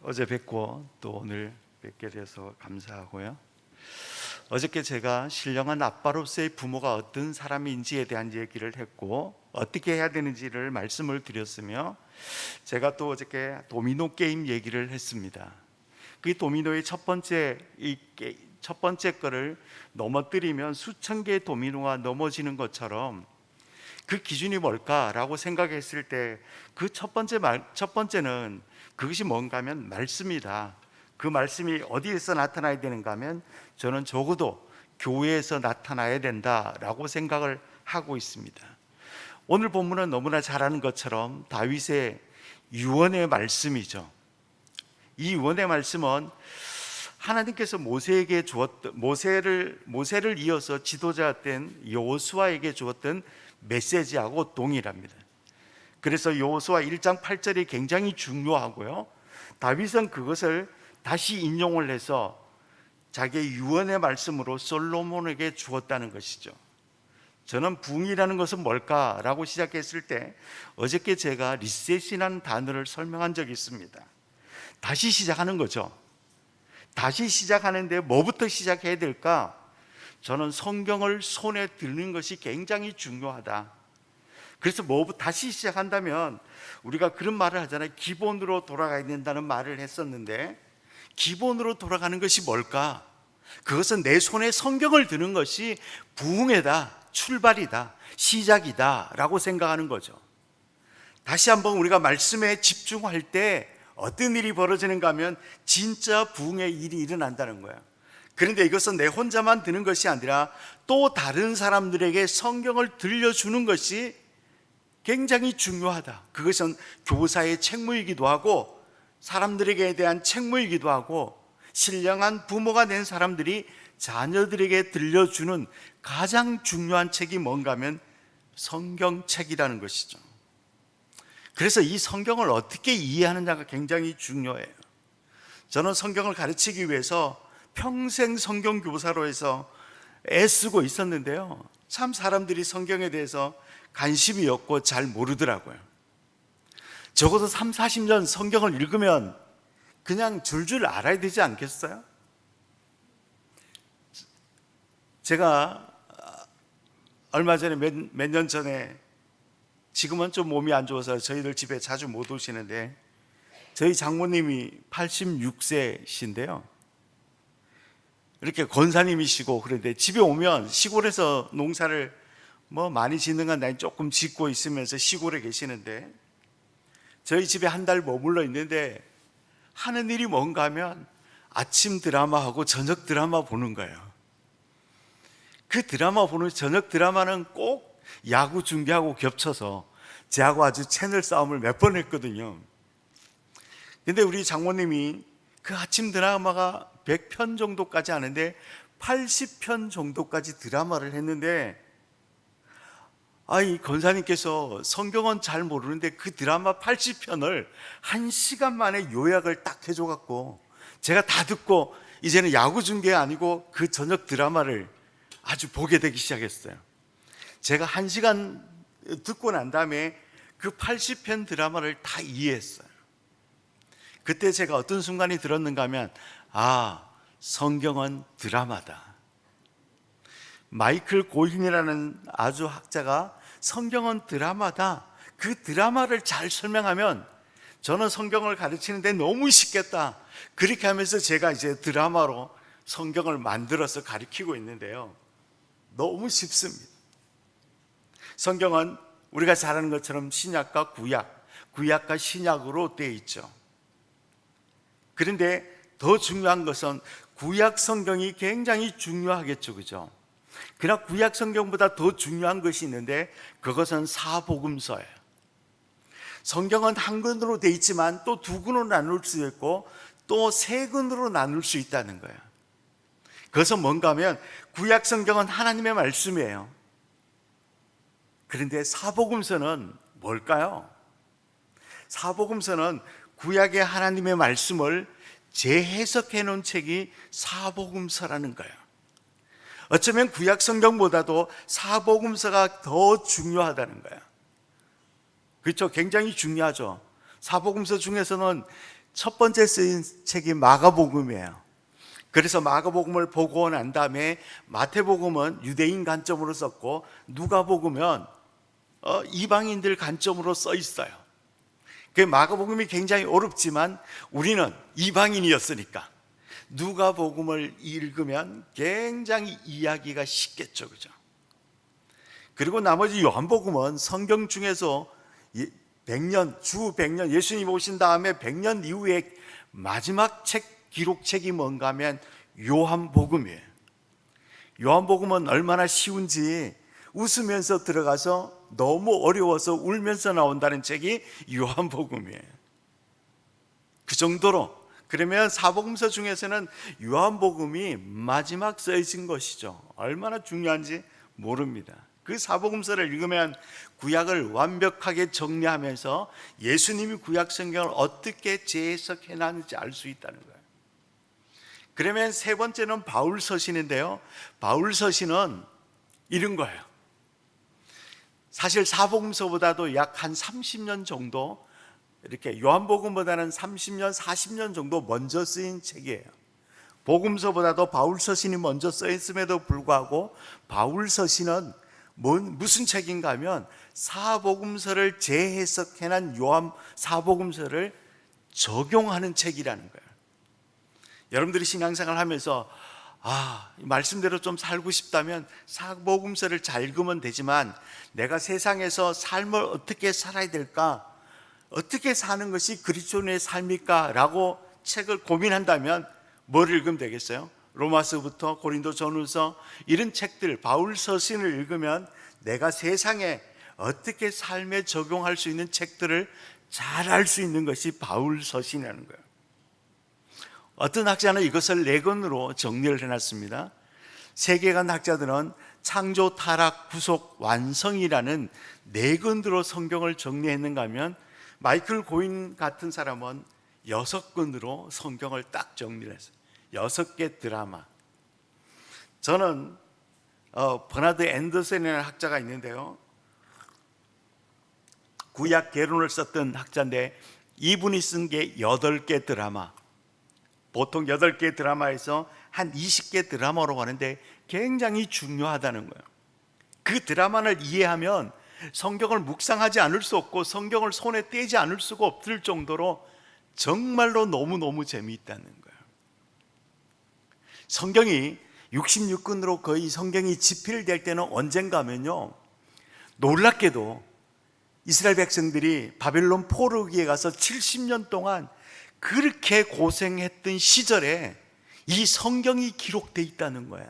어제 뵙고 또 오늘 뵙게 돼서 감사하고요. 어저께 제가 신령한 아빠로서의 부모가 어떤 사람인지에 대한 얘기를 했고 어떻게 해야 되는지를 말씀을 드렸으며, 제가 또 어저께 도미노 게임 얘기를 했습니다. 그 도미노의 첫 번째 거를 넘어뜨리면 수천 개의 도미노가 넘어지는 것처럼, 그 기준이 뭘까라고 생각했을 때 그 첫 번째는 그것이 뭔가 하면 말씀이다. 그 말씀이 어디에서 나타나야 되는가 하면 저는 적어도 교회에서 나타나야 된다라고 생각을 하고 있습니다. 오늘 본문은 너무나 잘 아는 것처럼 다윗의 유언의 말씀이죠. 이 유언의 말씀은 하나님께서 모세에게 주었던, 모세를 이어서 지도자였던 여호수아에게 주었던 메시지하고 동일합니다. 그래서 여호수아 1장 8절이 굉장히 중요하고요, 다윗은 그것을 다시 인용을 해서 자기의 유언의 말씀으로 솔로몬에게 주었다는 것이죠. 저는 부흥이라는 것은 뭘까라고 시작했을 때 어저께 제가 리셋이라는 단어를 설명한 적이 있습니다. 다시 시작하는 거죠. 다시 시작하는데 뭐부터 시작해야 될까? 저는 성경을 손에 드는 것이 굉장히 중요하다. 그래서 뭐부터 다시 시작한다면 우리가 그런 말을 하잖아요. 기본으로 돌아가야 된다는 말을 했었는데, 기본으로 돌아가는 것이 뭘까? 그것은 내 손에 성경을 드는 것이 부흥이다, 출발이다, 시작이다 라고 생각하는 거죠. 다시 한번 우리가 말씀에 집중할 때 어떤 일이 벌어지는가 하면 진짜 부흥의 일이 일어난다는 거예요. 그런데 이것은 내 혼자만 드는 것이 아니라 또 다른 사람들에게 성경을 들려주는 것이 굉장히 중요하다. 그것은 교사의 책무이기도 하고 사람들에게 대한 책무이기도 하고, 신령한 부모가 된 사람들이 자녀들에게 들려주는 가장 중요한 책이 뭔가 하면 성경책이라는 것이죠. 그래서 이 성경을 어떻게 이해하느냐가 굉장해요. 저는 성경을 가르치기 위해서 평생 성경 교사로 해서 애쓰고 있었는데요, 참 사람들이 성경에 대해서 관심이 없고 잘 모르더라고요. 적어도 30-40년 성경을 읽으면 그냥 줄줄 알아야 되지 않겠어요? 제가 얼마 전에 몇 년 전에, 지금은 좀 몸이 안 좋아서 저희들 집에 자주 못 오시는데, 저희 장모님이 86세신데요 이렇게 권사님이시고, 그런데 집에 오면 시골에서 농사를 많이 짓는 건 나이 조금 짓고 있으면서 시골에 계시는데, 저희 집에 한 달 머물러 있는데 하는 일이 뭔가 하면 아침 드라마하고 저녁 드라마 보는 거예요. 그 드라마 보는, 저녁 드라마는 꼭 야구 중계하고 겹쳐서 저하고 아주 채널 싸움을 몇 번 했거든요. 근데 우리 장모님이 그 아침 드라마가 100편 정도까지 하는데 80편 정도까지 드라마를 했는데, 이 권사님께서 성경은 잘 모르는데 그 드라마 80편을 1시간 만에 요약을 딱 해줘갖고 제가 다 듣고 이제는 야구 중계 아니고 그 저녁 드라마를 아주 보게 되기 시작했어요. 제가 1시간 듣고 난 다음에 그 80편 드라마를 다 이해했어요. 그때 제가 어떤 순간이 들었는가 하면, 성경은 드라마다. 마이클 고인이라는 아주 학자가 성경은 드라마다, 그 드라마를 잘 설명하면 저는 성경을 가르치는데 너무 쉽겠다. 그렇게 하면서 제가 이제 드라마로 성경을 만들어서 가르치고 있는데요, 너무 쉽습니다. 성경은 우리가 잘 아는 것처럼 신약과 구약과 신약으로 되어 있죠. 그런데 더 중요한 것은 구약 성경이 굉장히 중요하겠죠, 그죠? 그러나 구약 성경보다 더 중요한 것이 있는데 그것은 사복음서예요. 성경은 한 권으로 되어 있지만 또 두 권으로 나눌 수 있고 또 세 권으로 나눌 수 있다는 거예요. 그것은 뭔가 하면 구약 성경은 하나님의 말씀이에요. 그런데 사복음서는 뭘까요? 사복음서는 구약의 하나님의 말씀을 재해석해 놓은 책이 사복음서라는 거예요. 어쩌면 구약 성경보다도 사복음서가 더 중요하다는 거예요. 그렇죠? 굉장히 중요하죠. 사복음서 중에서는 첫 번째 쓰인 책이 마가복음이에요. 그래서 마가복음을 보고 난 다음에 마태복음은 유대인 관점으로 썼고 누가복음은 이방인들 관점으로 써 있어요. 그 마가복음이 굉장히 어렵지만 우리는 이방인이었으니까 누가복음을 읽으면 굉장히 이해하기가 쉽겠죠, 그죠? 그리고 나머지 요한복음은 성경 중에서 100년, 주 100년, 예수님 오신 다음에 100년 이후에 마지막 기록책이 뭔가 하면 요한복음이에요. 요한복음은 얼마나 쉬운지 웃으면서 들어가서 너무 어려워서 울면서 나온다는 책이 요한복음이에요. 그 정도로. 그러면 사복음서 중에서는 요한복음이 마지막 써진 것이죠. 얼마나 중요한지 모릅니다. 그 사복음서를 읽으면 구약을 완벽하게 정리하면서 예수님이 구약 성경을 어떻게 재해석해 놨는지 알 수 있다는 거예요. 그러면 세 번째는 바울 서신인데요, 바울 서신은 이런 거예요. 사실 사복음서보다도 약 한 30년 정도, 이렇게 요한복음보다는 30년, 40년 정도 먼저 쓰인 책이에요. 복음서보다도 바울 서신이 먼저 쓰였음에도 불구하고 바울 서신은 무슨 책인가 하면 사복음서를 재해석해낸 요한 사복음서를 적용하는 책이라는 거예요. 여러분들이 신앙생활을 하면서 말씀대로 좀 살고 싶다면 사복음서를 잘 읽으면 되지만 내가 세상에서 삶을 어떻게 살아야 될까, 어떻게 사는 것이 그리스도인의 삶일까 라고 책을 고민한다면 뭘 읽으면 되겠어요? 로마서부터 고린도전후서 이런 책들, 바울 서신을 읽으면 내가 세상에 어떻게 삶에 적용할 수 있는 책들을 잘 알 수 있는 것이 바울 서신이라는 거예요. 어떤 학자는 이것을 네 권으로 정리를 해놨습니다. 세계관 학자들은 창조, 타락, 구속, 완성이라는 네 권으로 성경을 정리했는가 하면 마이클 고인 같은 사람은 6권으로 성경을 딱 정리를 했어요. 6개 드라마. 저는 버나드 앤더슨이라는 학자가 있는데요, 구약 개론을 썼던 학자인데 이분이 쓴 게 8개 드라마. 보통 8개 드라마에서 한 20개 드라마로 가는데 굉장히 중요하다는 거예요. 그 드라마를 이해하면 성경을 묵상하지 않을 수 없고 성경을 손에 떼지 않을 수가 없을 정도로 정말로 너무너무 재미있다는 거예요. 성경이 66권으로 거의 성경이 집필될 때는 언젠가 하면요, 놀랍게도 이스라엘 백성들이 바벨론 포로기에 가서 70년 동안 그렇게 고생했던 시절에 이 성경이 기록되어 있다는 거야.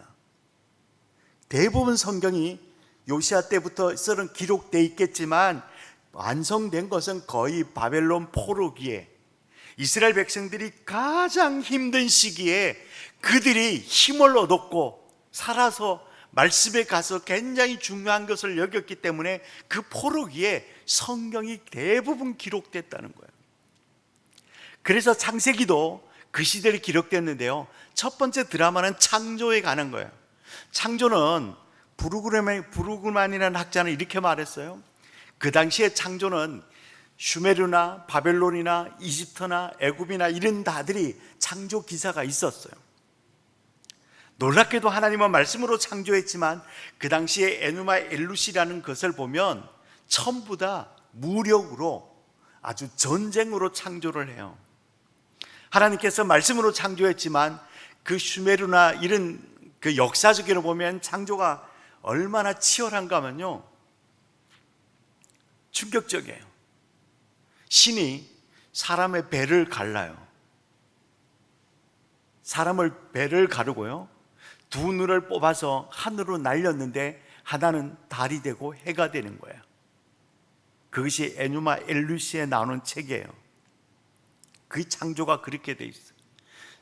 대부분 성경이 요시아 때부터서는 기록되어 있겠지만 완성된 것은 거의 바벨론 포로기에 이스라엘 백성들이 가장 힘든 시기에 그들이 힘을 얻었고 살아서 말씀에 가서 굉장히 중요한 것을 여겼기 때문에 그 포로기에 성경이 대부분 기록됐다는 거예요. 그래서 창세기도 그 시대에 기록됐는데요, 첫 번째 드라마는 창조에 관한 거예요. 창조는 부르그만이라는 학자는 이렇게 말했어요. 그 당시에 창조는 슈메르나 바벨론이나 이집트나 애굽이나 이런 나들이 창조 기사가 있었어요. 놀랍게도 하나님은 말씀으로 창조했지만 그 당시에 에누마 엘루시라는 것을 보면 전부 다 무력으로, 아주 전쟁으로 창조를 해요. 하나님께서 말씀으로 창조했지만 그 슈메르나 이런 그 역사적으로 보면 창조가 얼마나 치열한가 하면요, 충격적이에요. 신이 사람의 배를 갈라요. 사람을 배를 가르고요, 두 눈을 뽑아서 하늘로 날렸는데 하나는 달이 되고 해가 되는 거예요. 그것이 에누마 엘루시에 나오는 책이에요. 그 창조가 그렇게 돼 있어요.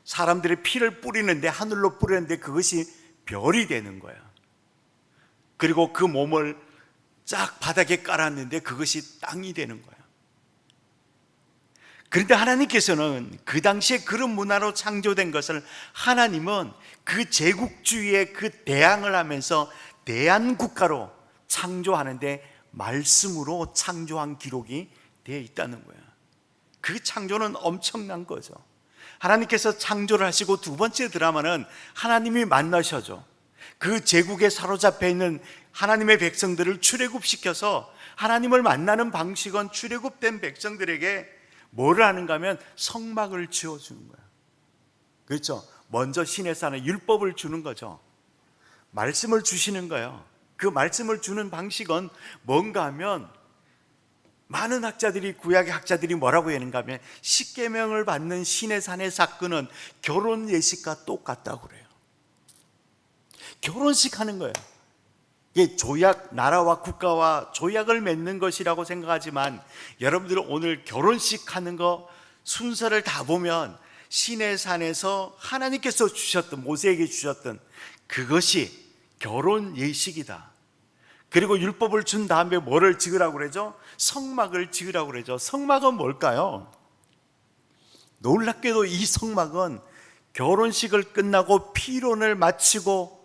사람들의 피를 뿌리는데, 하늘로 뿌리는데 그것이 별이 되는 거예요. 그리고 그 몸을 쫙 바닥에 깔았는데 그것이 땅이 되는 거예요. 그런데 하나님께서는 그 당시에 그런 문화로 창조된 것을 하나님은 그 제국주의에 그 대항을 하면서 대한국가로 창조하는데 말씀으로 창조한 기록이 되어 있다는 거예요. 그 창조는 엄청난 거죠. 하나님께서 창조를 하시고 두 번째 드라마는 하나님이 만나셔죠. 그 제국에 사로잡혀 있는 하나님의 백성들을 출애굽시켜서 하나님을 만나는 방식은 출애굽된 백성들에게 뭐를 하는가 하면 성막을 지어주는 거예요. 그렇죠? 먼저 신의 산에 율법을 주는 거죠. 말씀을 주시는 거예요. 그 말씀을 주는 방식은 뭔가 하면 많은 학자들이, 구약의 학자들이 뭐라고 하는가 하면 십계명을 받는 신의 산의 사건은 결혼 예식과 똑같다고 그래요. 결혼식 하는 거예요. 이게 조약, 나라와 국가와 조약을 맺는 것이라고 생각하지만 여러분들 오늘 결혼식 하는 거 순서를 다 보면 신의 산에서 하나님께서 주셨던, 모세에게 주셨던 그것이 결혼 예식이다. 그리고 율법을 준 다음에 뭐를 지으라고 그러죠? 성막을 지으라고 그러죠. 성막은 뭘까요? 놀랍게도 이 성막은 결혼식을 끝나고 피론을 마치고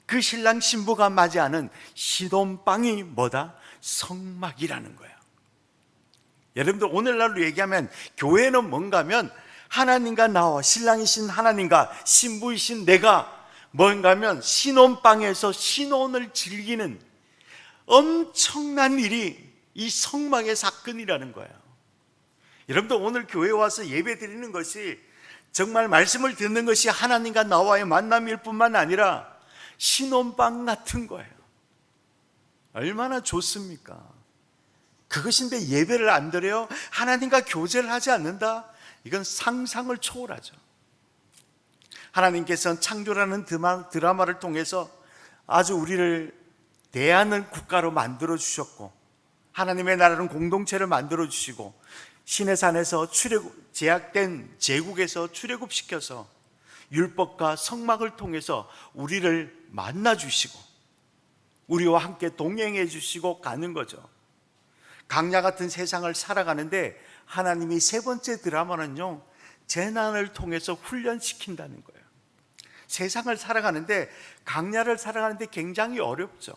그 신랑 신부가 맞이하는 신혼방이 뭐다? 성막이라는 거예요. 여러분들 오늘날로 얘기하면 교회는 뭔가 하면 하나님과 나와, 신랑이신 하나님과 신부이신 내가 뭔가 하면 신혼방에서 신혼을 즐기는 엄청난 일이 이 성막의 사건이라는 거예요. 여러분들 오늘 교회에 와서 예배 드리는 것이 정말 말씀을 듣는 것이 하나님과 나와의 만남일 뿐만 아니라 신혼방 같은 거예요. 얼마나 좋습니까? 그것인데 예배를 안 드려요? 하나님과 교제를 하지 않는다? 이건 상상을 초월하죠. 하나님께서는 창조라는 드라마를 통해서 아주 우리를 대하는 국가로 만들어 주셨고, 하나님의 나라는 공동체를 만들어 주시고, 신의 산에서 제약된 제국에서 출애굽시켜서 율법과 성막을 통해서 우리를 만나 주시고 우리와 함께 동행해 주시고 가는 거죠. 강야 같은 세상을 살아가는데 하나님이 세 번째 드라마는요, 재난을 통해서 훈련시킨다는 거예요. 세상을 살아가는데, 강야를 살아가는데 굉장히 어렵죠.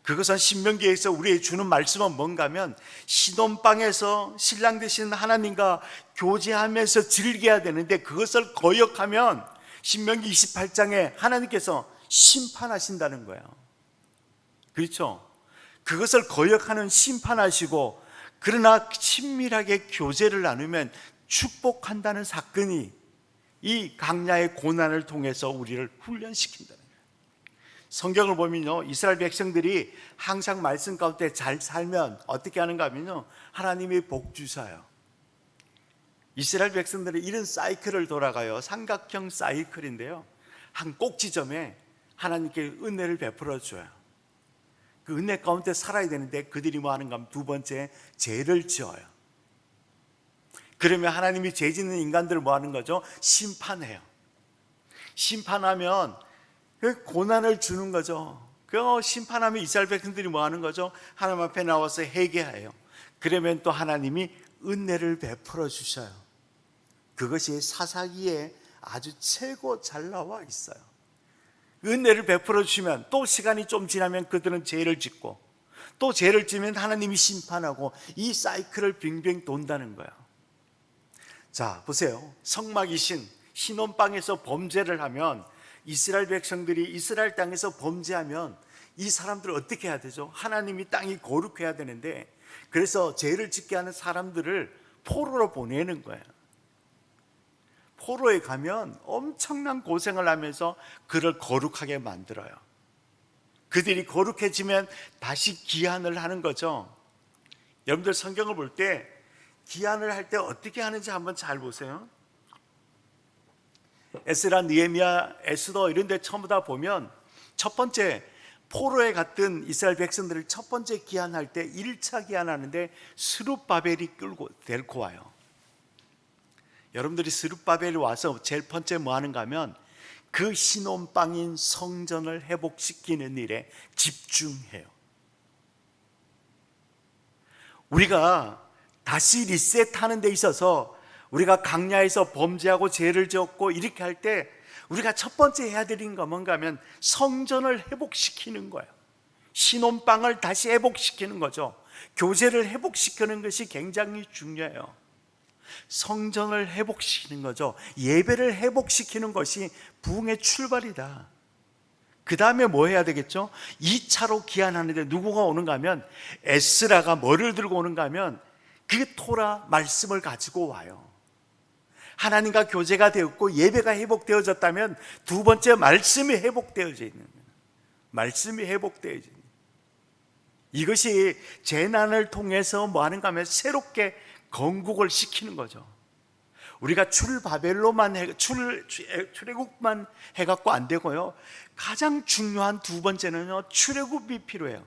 그것은 신명기에서 우리에게 주는 말씀은 뭔가 하면 신혼방에서 신랑 되신 하나님과 교제하면서 즐겨야 되는데 그것을 거역하면 신명기 28장에 하나님께서 심판하신다는 거예요. 그렇죠? 그것을 거역하는 심판하시고, 그러나 친밀하게 교제를 나누면 축복한다는 사건이 이 강야의 고난을 통해서 우리를 훈련시킨다는 거예요. 성경을 보면요, 이스라엘 백성들이 항상 말씀 가운데 잘 살면 어떻게 하는가 하면요, 하나님이 복 주셔요. 이스라엘 백성들이 이런 사이클을 돌아가요. 삼각형 사이클인데요, 한 꼭지점에 하나님께 은혜를 베풀어 줘요. 그 은혜 가운데 살아야 되는데 그들이 뭐 하는가 하면 두 번째, 죄를 지어요. 그러면 하나님이 죄 짓는 인간들을 뭐 하는 거죠? 심판해요. 심판하면 그 고난을 주는 거죠. 그 심판하면 이스라엘 백성들이 뭐 하는 거죠? 하나님 앞에 나와서 회개해요. 그러면 또 하나님이 은혜를 베풀어 주셔요. 그것이 사사기에 아주 최고 잘 나와 있어요. 은혜를 베풀어 주시면 또 시간이 좀 지나면 그들은 죄를 짓고, 또 죄를 지면 하나님이 심판하고, 이 사이클을 빙빙 돈다는 거예요. 자, 보세요. 성막이신 신혼방에서 범죄를 하면, 이스라엘 백성들이 이스라엘 땅에서 범죄하면 이 사람들을 어떻게 해야 되죠? 하나님이 땅이 거룩해야 되는데, 그래서 죄를 짓게 하는 사람들을 포로로 보내는 거예요. 포로에 가면 엄청난 고생을 하면서 그를 거룩하게 만들어요. 그들이 거룩해지면 다시 기한을 하는 거죠. 여러분들 성경을 볼 때 기한을 할 때 어떻게 하는지 한번 잘 보세요. 에스라, 느헤미야, 에스더 이런 데 전부 다 보면 첫 번째, 포로에 갔던 이스라엘 백성들을 첫 번째 기한할 때 1차 기한하는데 스룹바벨이 데리고 와요. 여러분들이 스룹바벨이 와서 제일 번째 뭐 하는가 하면 그 신혼방인 성전을 회복시키는 일에 집중해요. 우리가 다시 리셋하는 데 있어서 우리가 강야에서 범죄하고 죄를 지었고 이렇게 할 때 우리가 첫 번째 해야 되는 건 뭔가 하면 성전을 회복시키는 거예요. 신혼방을 다시 회복시키는 거죠. 교제를 회복시키는 것이 굉장히 중요해요. 성전을 회복시키는 거죠. 예배를 회복시키는 것이 부흥의 출발이다. 그 다음에 뭐 해야 되겠죠? 2차로 기한하는데 누구가 오는가 하면 에스라가 뭐를 들고 오는가 하면 그 토라 말씀을 가지고 와요. 하나님과 교제가 되었고 예배가 회복되어졌다면 두 번째 말씀이 회복되어져 있는 거예요. 말씀이 회복되어져 있는 거예요. 이것이 재난을 통해서 뭐 하는가 하면 새롭게 건국을 시키는 거죠. 우리가 출애굽만 해갖고 안 되고요. 가장 중요한 두 번째는요, 출애굽이 필요해요.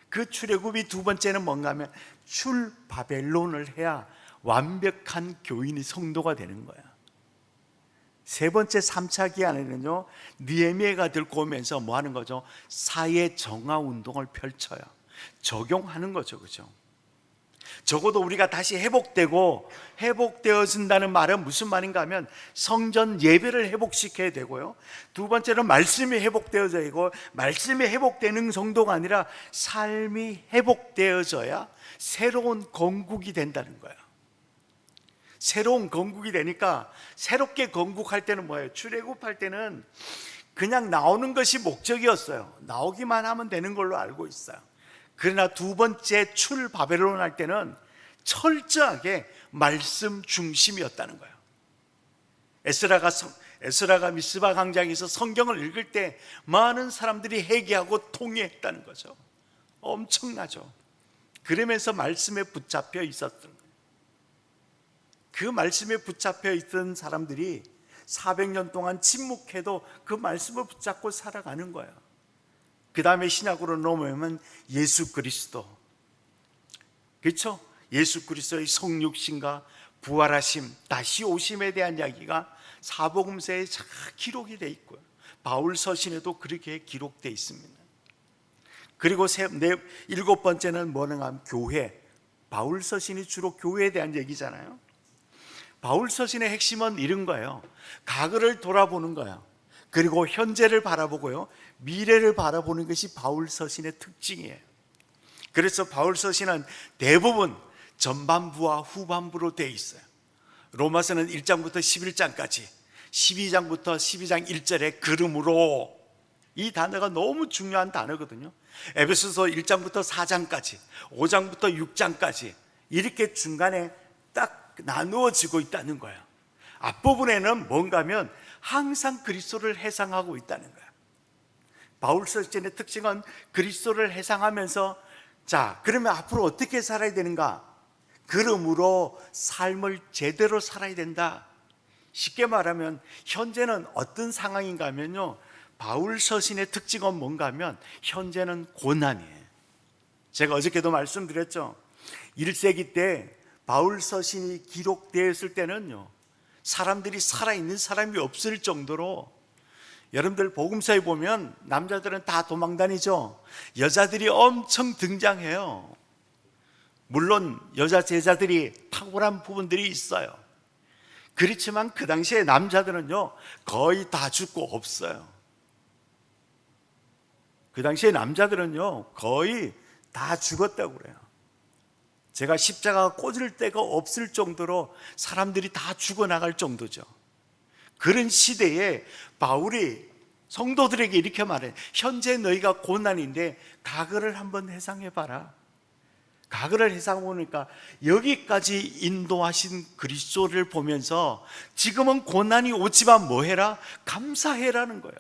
그 출애굽이 두 번째는 뭔가 하면 출바벨론을 해야 완벽한 교인이 성도가 되는 거야. 세 번째 3차 기한에는요, 느헤미야가 들고 오면서 뭐 하는 거죠? 사회 정화 운동을 펼쳐요. 적용하는 거죠. 그죠? 적어도 우리가 다시 회복되어진다는 말은 무슨 말인가 하면 성전 예배를 회복시켜야 되고요. 두 번째는 말씀이 회복되어져야 되고, 말씀이 회복되는 정도가 아니라 삶이 회복되어져야 새로운 건국이 된다는 거예요. 새로운 건국이 되니까, 새롭게 건국할 때는 뭐예요? 출애굽할 때는 그냥 나오는 것이 목적이었어요. 나오기만 하면 되는 걸로 알고 있어요. 그러나 두 번째 출바벨론 할 때는 철저하게 말씀 중심이었다는 거예요. 에스라가 미스바 광장에서 성경을 읽을 때 많은 사람들이 회개하고 통회했다는 거죠. 엄청나죠. 그러면서 말씀에 붙잡혀 있었던 거예요. 그 말씀에 붙잡혀 있던 사람들이 400년 동안 침묵해도 그 말씀을 붙잡고 살아가는 거예요. 그 다음에 신약으로 넘어오면 예수 그리스도, 그렇죠? 예수 그리스도의 성육신과 부활하심, 다시 오심에 대한 이야기가 사복음서에 잘 기록이 되어 있고요. 바울 서신에도 그렇게 기록되어 있습니다. 그리고 일곱 번째는 뭐냐 하면 교회. 바울 서신이 주로 교회에 대한 얘기잖아요. 바울 서신의 핵심은 이런 거예요. 과거를 돌아보는 거예요. 그리고 현재를 바라보고요, 미래를 바라보는 것이 바울 서신의 특징이에요. 그래서 바울 서신은 대부분 전반부와 후반부로 되어 있어요. 로마서는 1장부터 11장까지, 12장부터 12장 1절에 그러므로, 이 단어가 너무 중요한 단어거든요. 에베소서 1장부터 4장까지, 5장부터 6장까지 이렇게 중간에 딱 나누어지고 있다는 거예요. 앞부분에는 뭔가 하면 항상 그리스도를 회상하고 있다는 거예요. 바울 서신의 특징은 그리스도를 회상하면서, 자, 그러면 앞으로 어떻게 살아야 되는가? 그러므로 삶을 제대로 살아야 된다. 쉽게 말하면 현재는 어떤 상황인가 하면요, 바울 서신의 특징은 뭔가 하면 현재는 고난이에요. 제가 어저께도 말씀드렸죠. 1세기 때 바울 서신이 기록되었을 때는요, 사람들이 살아있는 사람이 없을 정도로, 여러분들 복음서에 보면 남자들은 다 도망다니죠. 여자들이 엄청 등장해요. 물론 여자 제자들이 탁월한 부분들이 있어요. 그렇지만 그 당시에 남자들은요, 거의 다 죽고 없어요. 그 당시에 남자들은요, 거의 다 죽었다고 그래요. 제가 십자가가 꽂을 데가 없을 정도로 사람들이 다 죽어나갈 정도죠. 그런 시대에 바울이 성도들에게 이렇게 말해. 현재 너희가 고난인데 과거를 한번 회상해봐라. 과거를 회상해보니까 여기까지 인도하신 그리스도를 보면서 지금은 고난이 오지만 뭐 해라? 감사해라는 거예요.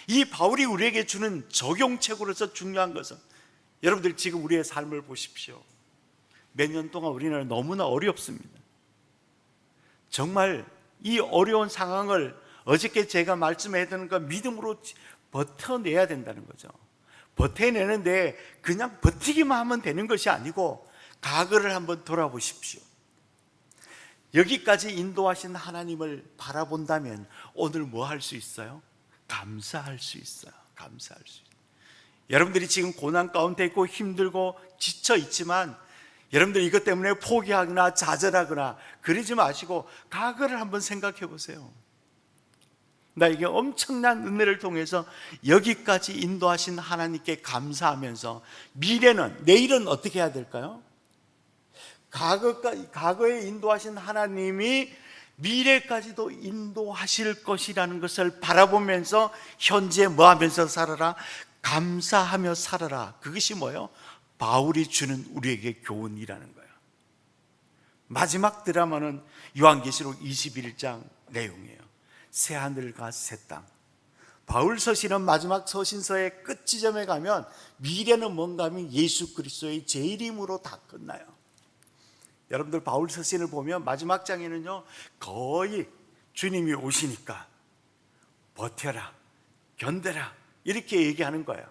이 바울이 우리에게 주는 적용책으로서 중요한 것은, 여러분들 지금 우리의 삶을 보십시오. 몇 년 동안 우리는 너무나 어렵습니다. 정말 이 어려운 상황을 어저께 제가 말씀해드린 거 믿음으로 버텨내야 된다는 거죠. 버텨내는데 그냥 버티기만 하면 되는 것이 아니고 과거를 한번 돌아보십시오. 여기까지 인도하신 하나님을 바라본다면 오늘 뭐 할 수 있어요? 감사할 수 있어요. 감사할 수 있어요. 여러분들이 지금 고난 가운데 있고 힘들고 지쳐 있지만, 여러분들 이것 때문에 포기하거나 좌절하거나 그러지 마시고 과거를 한번 생각해 보세요. 나에게 엄청난 은혜를 통해서 여기까지 인도하신 하나님께 감사하면서, 미래는, 내일은 어떻게 해야 될까요? 과거에 인도하신 하나님이 미래까지도 인도하실 것이라는 것을 바라보면서 현재 뭐 하면서 살아라? 감사하며 살아라. 그것이 뭐예요? 바울이 주는 우리에게 교훈이라는 거예요. 마지막 드라마는 요한계시록 21장 내용이에요. 새하늘과 새 땅. 바울 서신은 마지막 서신서의 끝 지점에 가면 미래는 뭔가 하면 예수 그리스도의 재림으로 다 끝나요. 여러분들 바울 서신을 보면 마지막 장에는요, 거의 주님이 오시니까 버텨라, 견뎌라 이렇게 얘기하는 거예요.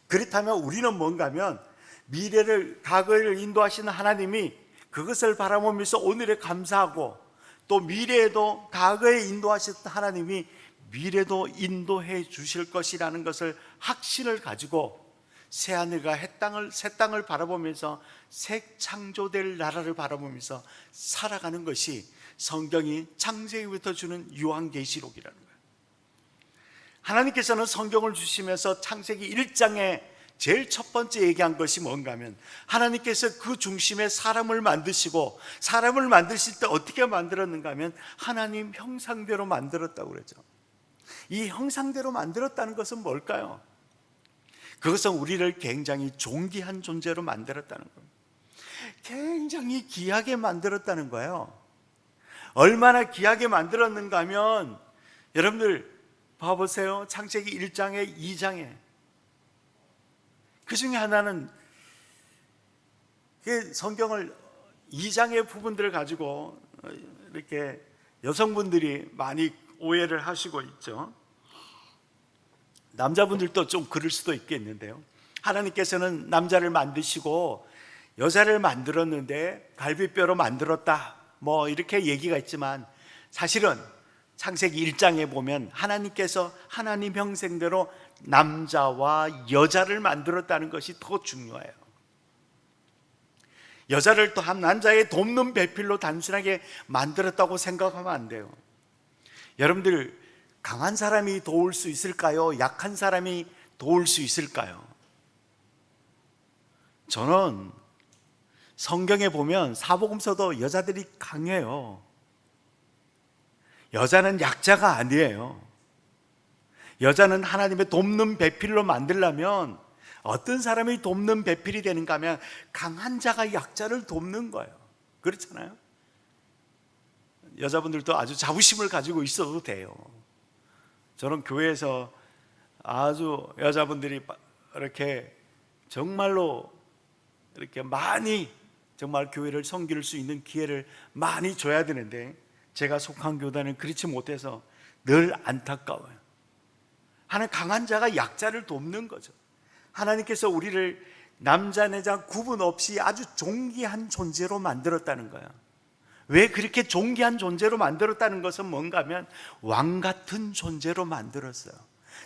그렇다면 우리는 뭔가 하면 미래를, 과거를 인도하시는 하나님이 그것을 바라보면서 오늘에 감사하고, 또 미래에도 과거에 인도하셨던 하나님이 미래도 인도해 주실 것이라는 것을 확신을 가지고 새하늘과 새 땅을 바라보면서 새 창조될 나라를 바라보면서 살아가는 것이 성경이 창세기부터 주는 요한계시록이라는 거예요. 하나님께서는 성경을 주시면서 창세기 1장에 제일 첫 번째 얘기한 것이 뭔가 하면, 하나님께서 그 중심에 사람을 만드시고, 사람을 만드실 때 어떻게 만들었는가 하면 하나님 형상대로 만들었다고 그러죠. 이 형상대로 만들었다는 것은 뭘까요? 그것은 우리를 굉장히 존귀한 존재로 만들었다는 겁니다. 굉장히 귀하게 만들었다는 거예요. 얼마나 귀하게 만들었는가 하면, 여러분들 봐보세요. 창세기 1장에 2장에 그 중에 하나는, 성경을 2장의 부분들을 가지고 이렇게 여성분들이 많이 오해를 하시고 있죠. 남자분들도 좀 그럴 수도 있겠는데요. 하나님께서는 남자를 만드시고 여자를 만들었는데 갈비뼈로 만들었다, 뭐 이렇게 얘기가 있지만, 사실은 창세기 1장에 보면 하나님께서 하나님 형상대로 남자와 여자를 만들었다는 것이 더 중요해요. 여자를 또 한 남자의 돕는 배필로 단순하게 만들었다고 생각하면 안 돼요. 여러분들, 강한 사람이 도울 수 있을까요? 약한 사람이 도울 수 있을까요? 저는 성경에 보면 사복음서도 여자들이 강해요. 여자는 약자가 아니에요. 여자는 하나님의 돕는 배필로 만들려면 어떤 사람이 돕는 배필이 되는가 하면 강한 자가 약자를 돕는 거예요. 그렇잖아요. 여자분들도 아주 자부심을 가지고 있어도 돼요. 저는 교회에서 아주 여자분들이 이렇게 정말로 이렇게 많이 정말 교회를 섬길 수 있는 기회를 많이 줘야 되는데, 제가 속한 교단은 그렇지 못해서 늘 안타까워요. 하나님, 강한 자가 약자를 돕는 거죠. 하나님께서 우리를 남자 여자 구분 없이 아주 존귀한 존재로 만들었다는 거예요. 왜 그렇게 존귀한 존재로 만들었다는 것은 뭔가 하면 왕 같은 존재로 만들었어요.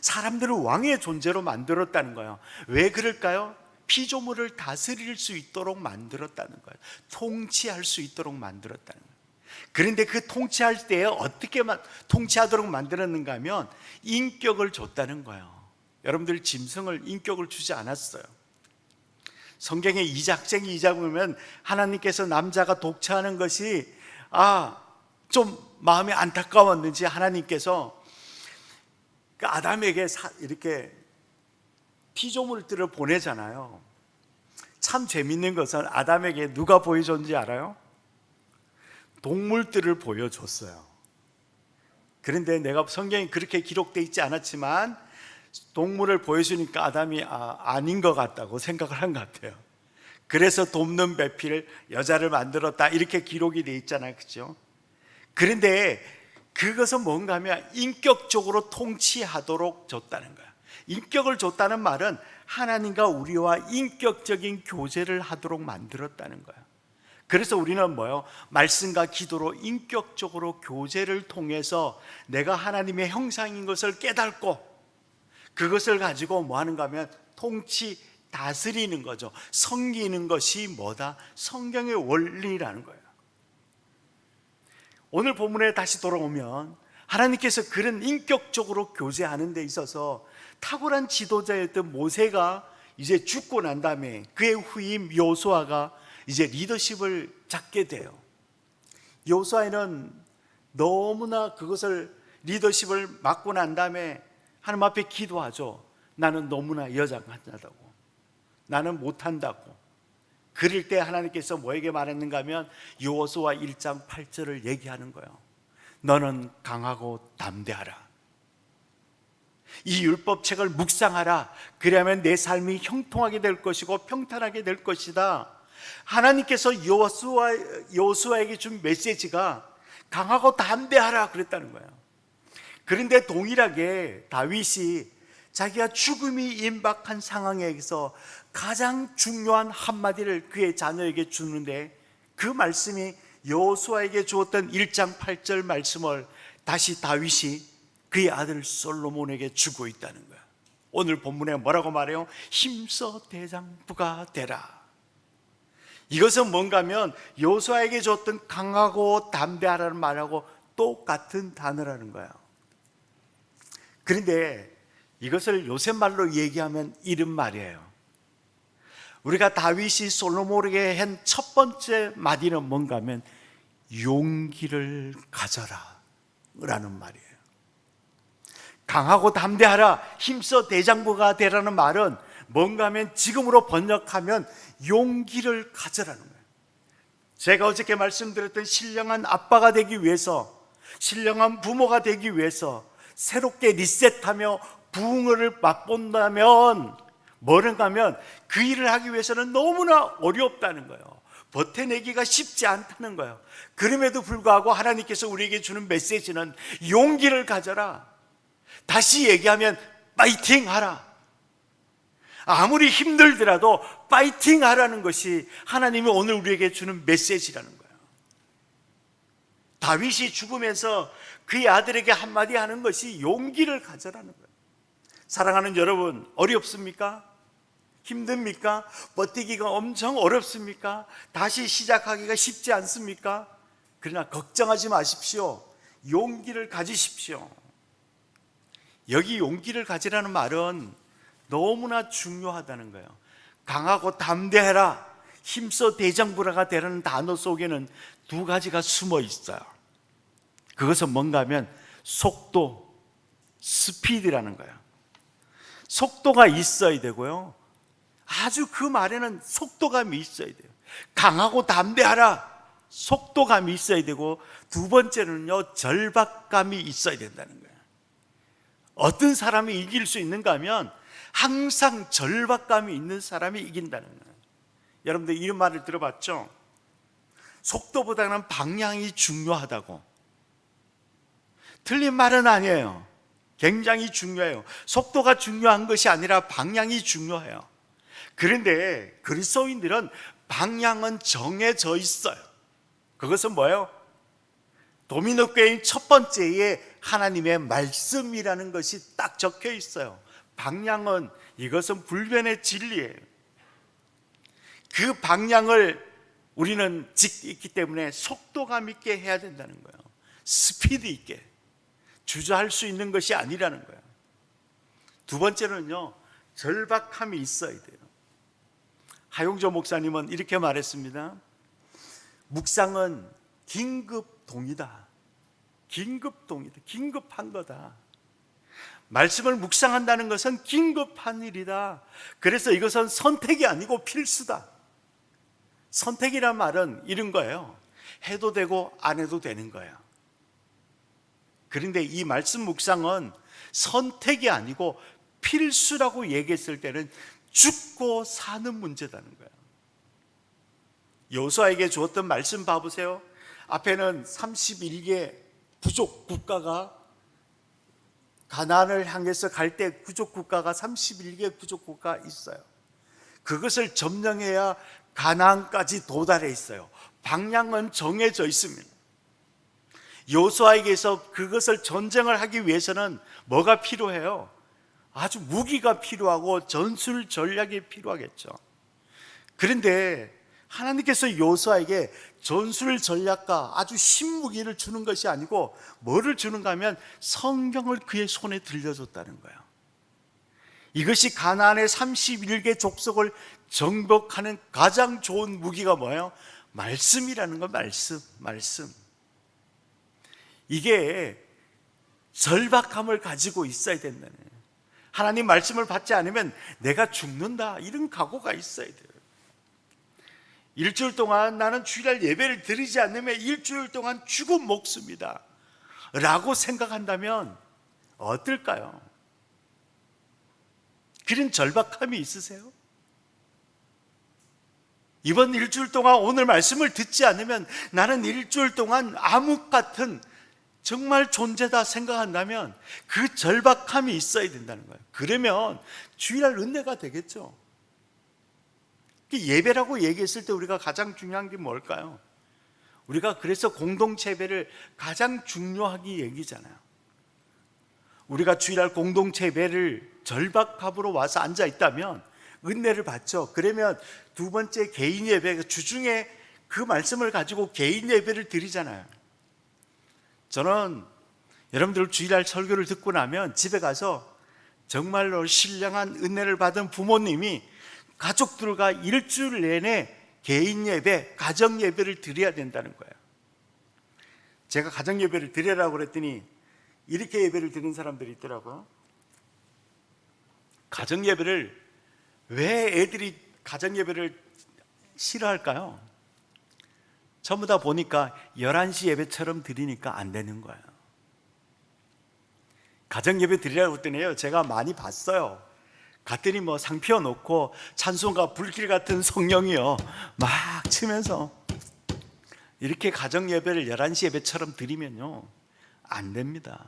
사람들을 왕의 존재로 만들었다는 거예요. 왜 그럴까요? 피조물을 다스릴 수 있도록 만들었다는 거예요. 통치할 수 있도록 만들었다는 거예요. 그런데 그 통치할 때 어떻게 통치하도록 만들었는가 하면 인격을 줬다는 거예요. 여러분들, 짐승을 인격을 주지 않았어요. 성경에 이작쟁이 2장 보면 하나님께서 남자가 독차하는 것이 좀 마음이 안타까웠는지 하나님께서 아담에게 이렇게 피조물들을 보내잖아요. 참 재밌는 것은 아담에게 누가 보여줬는지 알아요? 동물들을 보여줬어요. 그런데 내가 성경에 그렇게 기록되어 있지 않았지만 동물을 보여주니까 아담이 아닌 것 같다고 생각을 한 것 같아요. 그래서 돕는 배필 여자를 만들었다, 이렇게 기록이 되어 있잖아요. 그렇죠? 그런데 그것은 뭔가 하면 인격적으로 통치하도록 줬다는 거야. 인격을 줬다는 말은 하나님과 우리와 인격적인 교제를 하도록 만들었다는 거야. 그래서 우리는 뭐요? 말씀과 기도로 인격적으로 교제를 통해서 내가 하나님의 형상인 것을 깨닫고 그것을 가지고 뭐 하는가 하면 통치, 다스리는 거죠. 섬기는 것이 뭐다? 성경의 원리라는 거예요. 오늘 본문에 다시 돌아오면 하나님께서 그런 인격적으로 교제하는 데 있어서 탁월한 지도자였던 모세가 이제 죽고 난 다음에 그의 후임 여호수아가 이제 리더십을 잡게 돼요. 여호수아는 너무나 그것을 리더십을 맡고 난 다음에 하나님 앞에 기도하죠. 나는 너무나 여장하다고, 나는 못한다고. 그럴 때 하나님께서 뭐에게 말했는가 하면 여호수아 1장 8절을 얘기하는 거예요. 너는 강하고 담대하라. 이 율법책을 묵상하라. 그러면 내 삶이 형통하게 될 것이고 평탄하게 될 것이다. 하나님께서 여호수아에게 준 메시지가 강하고 담대하라 그랬다는 거예요. 그런데 동일하게 다윗이 자기가 죽음이 임박한 상황에서 가장 중요한 한마디를 그의 자녀에게 주는데, 그 말씀이 여호수아에게 주었던 1장 8절 말씀을 다시 다윗이 그의 아들 솔로몬에게 주고 있다는 거야. 오늘 본문에 뭐라고 말해요? 힘써 대장부가 되라. 이것은 뭔가 하면 여호수아에게 줬던 강하고 담대하라는 말하고 똑같은 단어라는 거야. 그런데 이것을 요새 말로 얘기하면 이런 말이에요. 우리가 다윗이 솔로몬에게 한 첫 번째 마디는 뭔가 하면 용기를 가져라 라는 말이에요. 강하고 담대하라, 힘써 대장부가 되라는 말은 뭔가 하면 지금으로 번역하면 용기를 가져라는 거예요. 제가 어저께 말씀드렸던 신령한 아빠가 되기 위해서, 신령한 부모가 되기 위해서 새롭게 리셋하며 부흥을 맛본다면 뭐는가 하면 그 일을 하기 위해서는 너무나 어렵다는 거예요. 버텨내기가 쉽지 않다는 거예요. 그럼에도 불구하고 하나님께서 우리에게 주는 메시지는 용기를 가져라. 다시 얘기하면 파이팅 하라. 아무리 힘들더라도 파이팅 하라는 것이 하나님이 오늘 우리에게 주는 메시지라는 거예요. 다윗이 죽으면서 그의 아들에게 한마디 하는 것이 용기를 가져라는 거예요. 사랑하는 여러분, 어렵습니까? 힘듭니까? 버티기가 엄청 어렵습니까? 다시 시작하기가 쉽지 않습니까? 그러나 걱정하지 마십시오. 용기를 가지십시오. 여기 용기를 가지라는 말은 너무나 중요하다는 거예요. 강하고 담대해라, 힘써 대장부라가 되라는 단어 속에는 두 가지가 숨어 있어요. 그것은 뭔가 하면 속도, 스피드라는 거예요. 속도가 있어야 되고요, 아주 그 말에는 속도감이 있어야 돼요. 강하고 담대하라, 속도감이 있어야 되고, 두 번째는요, 절박감이 있어야 된다는 거예요. 어떤 사람이 이길 수 있는가 하면 항상 절박감이 있는 사람이 이긴다는 거예요. 여러분들 이런 말을 들어봤죠? 속도보다는 방향이 중요하다고. 틀린 말은 아니에요. 굉장히 중요해요. 속도가 중요한 것이 아니라 방향이 중요해요. 그런데 그리스도인들은 방향은 정해져 있어요. 그것은 뭐예요? 도미노교회인 첫 번째에 하나님의 말씀이라는 것이 딱 적혀 있어요. 방향은, 이것은 불변의 진리예요. 그 방향을 우리는 지키기 때문에 속도감 있게 해야 된다는 거예요. 스피드 있게, 주저할 수 있는 것이 아니라는 거예요. 두 번째는요, 절박함이 있어야 돼요. 하용조 목사님은 이렇게 말했습니다. 묵상은 긴급동이다. 긴급동이다. 긴급한 거다. 말씀을 묵상한다는 것은 긴급한 일이다. 그래서 이것은 선택이 아니고 필수다. 선택이란 말은 이런 거예요. 해도 되고 안 해도 되는 거예요. 그런데 이 말씀 묵상은 선택이 아니고 필수라고 얘기했을 때는 죽고 사는 문제라는 거예요. 여호수아에게 주었던 말씀 봐보세요. 앞에는 31개 부족 국가가 가나안을 향해서 갈 때 부족 국가가 31개 부족 국가가 있어요. 그것을 점령해야 가나안까지 도달해 있어요. 방향은 정해져 있습니다. 여호수아에게서 그것을 전쟁을 하기 위해서는 뭐가 필요해요? 아주 무기가 필요하고 전술 전략이 필요하겠죠. 그런데 하나님께서 여호수아에게 전술 전략과 아주 신무기를 주는 것이 아니고 뭐를 주는가 하면 성경을 그의 손에 들려줬다는 거예요. 이것이 가나안의 31개 족속을 정복하는 가장 좋은 무기가 뭐예요? 말씀이라는 거. 말씀. 이게 절박함을 가지고 있어야 된다는 거예요. 하나님 말씀을 받지 않으면 내가 죽는다, 이런 각오가 있어야 돼요. 일주일 동안 나는 주일날 예배를 드리지 않으면 일주일 동안 죽은 목숨이다 라고 생각한다면 어떨까요? 그런 절박함이 있으세요? 이번 일주일 동안 오늘 말씀을 듣지 않으면 나는 일주일 동안 암흑 같은 정말 존재다 생각한다면 그 절박함이 있어야 된다는 거예요. 그러면 주일날 은혜가 되겠죠. 예배라고 얘기했을 때 우리가 가장 중요한 게 뭘까요? 우리가 그래서 공동체 예배를 가장 중요하게 얘기잖아요. 우리가 주일날 공동체 예배를 절박함으로 와서 앉아 있다면 은혜를 받죠. 그러면 두 번째 개인 예배, 주중에 그 말씀을 가지고 개인 예배를 드리잖아요. 저는 여러분들 주일날 설교를 듣고 나면 집에 가서 정말로 신령한 은혜를 받은 부모님이 가족들과 일주일 내내 개인 예배, 가정 예배를 드려야 된다는 거예요. 제가 가정 예배를 드리라고 그랬더니 이렇게 예배를 드리는 사람들이 있더라고요. 가정 예배를, 왜 애들이 가정 예배를 싫어할까요? 전부 다 보니까 11시 예배처럼 드리니까 안 되는 거예요. 가정 예배 드리라고 했더니요, 제가 많이 봤어요. 갔더니 뭐 상 피워놓고 찬송가 불길 같은 성령이요 막 치면서, 이렇게 가정 예배를 11시 예배처럼 드리면요 안 됩니다.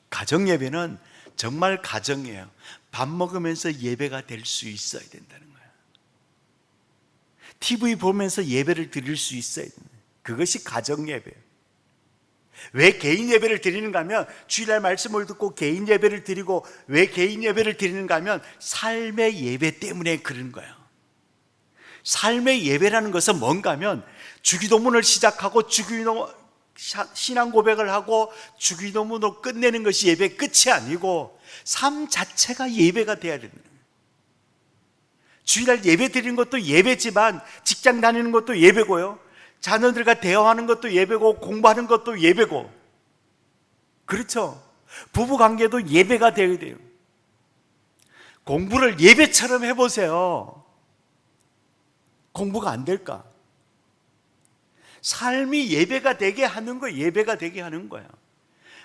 가정 예배는 정말 가정이에요. 밥 먹으면서 예배가 될 수 있어야 된다는 거예요. TV 보면서 예배를 드릴 수 있어야 된다. 그것이 가정 예배예요. 왜 개인 예배를 드리는가 하면, 주일날 말씀을 듣고 개인 예배를 드리고, 왜 개인 예배를 드리는가 하면 삶의 예배 때문에 그런 거예요. 삶의 예배라는 것은 뭔가 하면, 주기도문을 시작하고 신앙 고백을 하고 주기도문으로 끝내는 것이 예배의 끝이 아니고 삶 자체가 예배가 돼야 된다. 주일날 예배 드리는 것도 예배지만 직장 다니는 것도 예배고요, 자녀들과 대화하는 것도 예배고, 공부하는 것도 예배고, 그렇죠? 부부관계도 예배가 되어야 돼요. 공부를 예배처럼 해보세요. 공부가 안 될까? 삶이 예배가 되게 하는 거예요. 예배가 되게 하는 거예요.